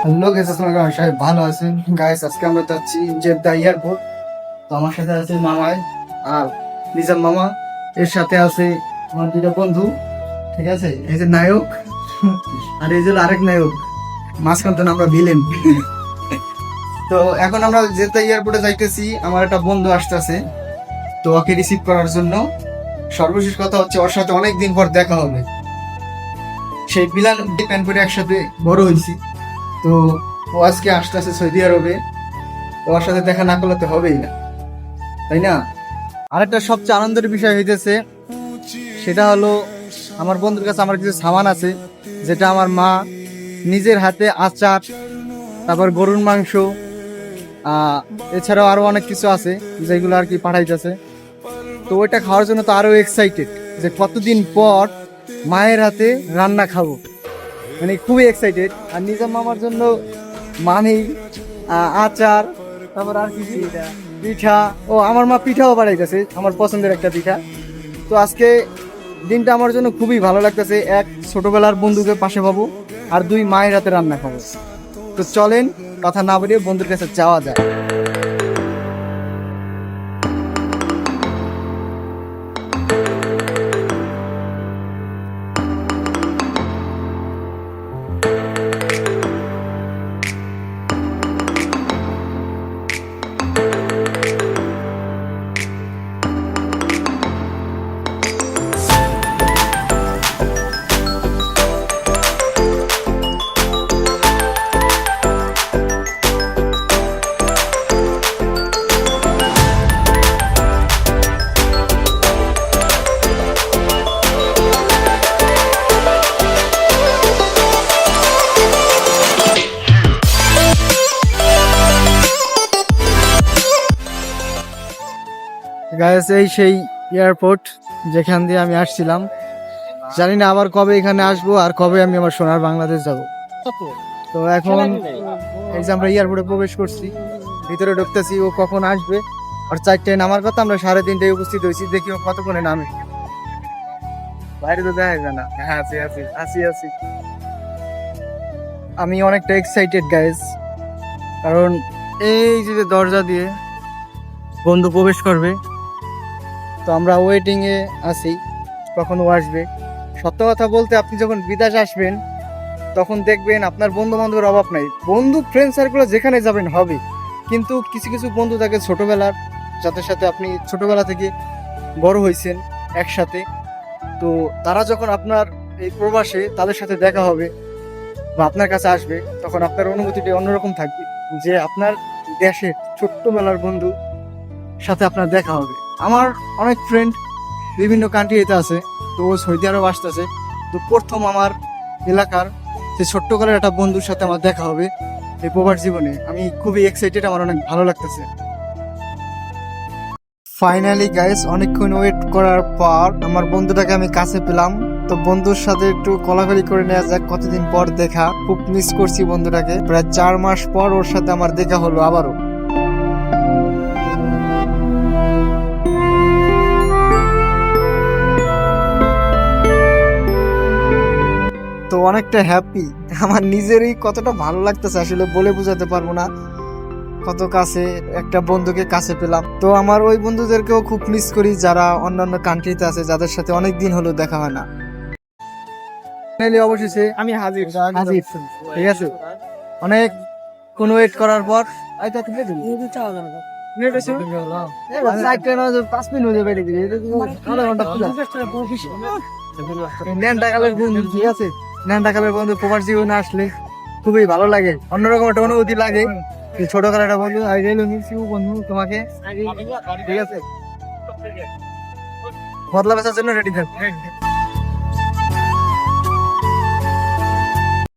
Hello guys, আসসালামু আলাইকুম। সবাই ভালো আছেন গাইস? আজকে আমরা যাচ্ছি জেদ্দা এয়ারপোর্ট। তো আমার সাথে আছে মামাই আর নিজাম মামা, এর সাথে আছে আমার দুটো বন্ধু। ঠিক আছে, এই যে নায়ক আর এই যে আরেক নায়ক, মাঝখান থেকে আমরা ভিলেন। তো এখন আমরা জেদ্দা এয়ারপোর্টে যাইতেছি, আমার একটা বন্ধু আসতেছে তো ওকে রিসিভ করার জন্য। সর্বশেষ কথা হচ্ছে ওর সাথে অনেকদিন পর দেখা হবে। সেই বিলাল প্যান করে একসাথে বড় হয়েছি, তো ও আজকে আসতেছে সৌদি আরবে। ওর সাথে দেখা না করলে তো হবেই না, তাই না? আরেকটা সবচেয়ে আনন্দের বিষয় হইতেছে, সেটা হলো আমার বন্ধুর কাছে আমার কিছু সামান আছে, যেটা আমার মা নিজের হাতে আচার, তারপর গরুর মাংস, এছাড়াও আরো অনেক কিছু আছে যেগুলো আর কি পাঠাইতেছে। তো ওইটা খাওয়ার জন্য তো আরো এক্সাইটেড, যে কতদিন পর মায়ের হাতে রান্না খাবো, মানে খুবই এক্সাইটেড। আর নিজাম মামার জন্য মানি, আচার, তারপর আর কি পিঠা। ও আমার মা পিঠাও বানাইতেছে, আমার পছন্দের একটা পিঠা। তো আজকে দিনটা আমার জন্য খুবই ভালো লাগতেছে। এক, ছোটবেলার বন্ধুকে পাশে পাবো, আর দুই, মায়ের হাতে রান্না খাবো। তো চলেন কথা না বলিয়ে বন্ধুর কাছে যাওয়া যায়। গাইস, এই সেই এয়ারপোর্ট যেখান দিয়ে আমি আসছিলাম। জানি না আবার কবে এখানে আসবো আর কবে আমি আমার সোনার বাংলাদেশ যাব। তো এখন এই যে আমরা এয়ারপোর্টে প্রবেশ করছি, ভিতরে ঢুকতেছি। ও কখন আসবে? আর 4টায় নামার কথা, আমরা 3:30টায় উপস্থিত হয়েছি। দেখি ও কতক্ষণে নামে। বাইরে তো দেখা যায় না। হ্যাঁ, আছি। আমি অনেকটা এক্সাইটেড গাইস, কারণ এই যে দরজা দিয়ে বন্ধু প্রবেশ করবে। তো আমরা ওয়েটিং এ আছি কখন ও আসবে। সত্য কথা বলতে, আপনি যখন বিদেশ আসবেন তখন দেখবেন আপনার বন্ধু বান্ধবের অভাব নাই। বন্ধু ফ্রেন্ড সার্কেলে যেখানে যাবেন হবে, কিন্তু কিছু কিছু বন্ধু থাকে ছোটবেলার, যাদের সাথে আপনি ছোটবেলা থেকে বড় হয়েছেন একসাথে। তো তারা যখন আপনার এই প্রবাসে তাদের সাথে দেখা হবে বা আপনার কাছে আসবে, তখন আপনার অনুভূতিটা অন্যরকম থাকবে, যে আপনার দেশের ছোট্টবেলার বন্ধু সাথে আপনার দেখা হবে। আমার অনেক ফ্রেন্ড বিভিন্ন কান্ট্রিতে আছে, তো ও সৌদি আরব আসতেছে। তো প্রথম আমার এলাকার যে ছোট্টকালের একটা বন্ধুর সাথে আমার দেখা হবে এই প্রবাস জীবনে। আমি খুবই এক্সাইটেড, আমার অনেক ভালো লাগতেছে। ফাইনালি গাইস, অনেকক্ষণ ওয়েট করার পর আমার বন্ধুটাকে আমি কাছে পেলাম। তো বন্ধুর সাথে একটু কোলাকুলি করে নেওয়া যাক, কতদিন পর দেখা। খুব মিস করছি বন্ধুটাকে, প্রায় 4 মাস পর ওর সাথে আমার দেখা হলো আবারও। তো অনেকটা হ্যাপি, আমার নিজেরই কতটা ভালো লাগতেছে আসলে বলে বোঝাতে পারবো না, কত কাছে একটা বন্ধুকে কাছে পেলাম। তো আমার ওই বন্ধুদেরকেও খুব মিস করি, যারা অন্যান্য কান্ট্রিতে আছে, যাদের সাথে অনেক দিন হলো দেখা হয় না। অবশেষে আমি হাজির। ঠিক আছে, অনেক কোন ওয়েট করার পর 5 মিনিট হয়ে যাবে। ঠিক আছে, ন্যান্ডাকালের বন্ধু প্রবাস জীবনে আসলে খুবই ভালো লাগে, অন্যরকম একটা অনুভূতি লাগে। ছোটকালের একটা বন্ধু বন্ধু তোমাকে। ঠিক আছে, বদলা বেচার জন্য রেডি থাকবে।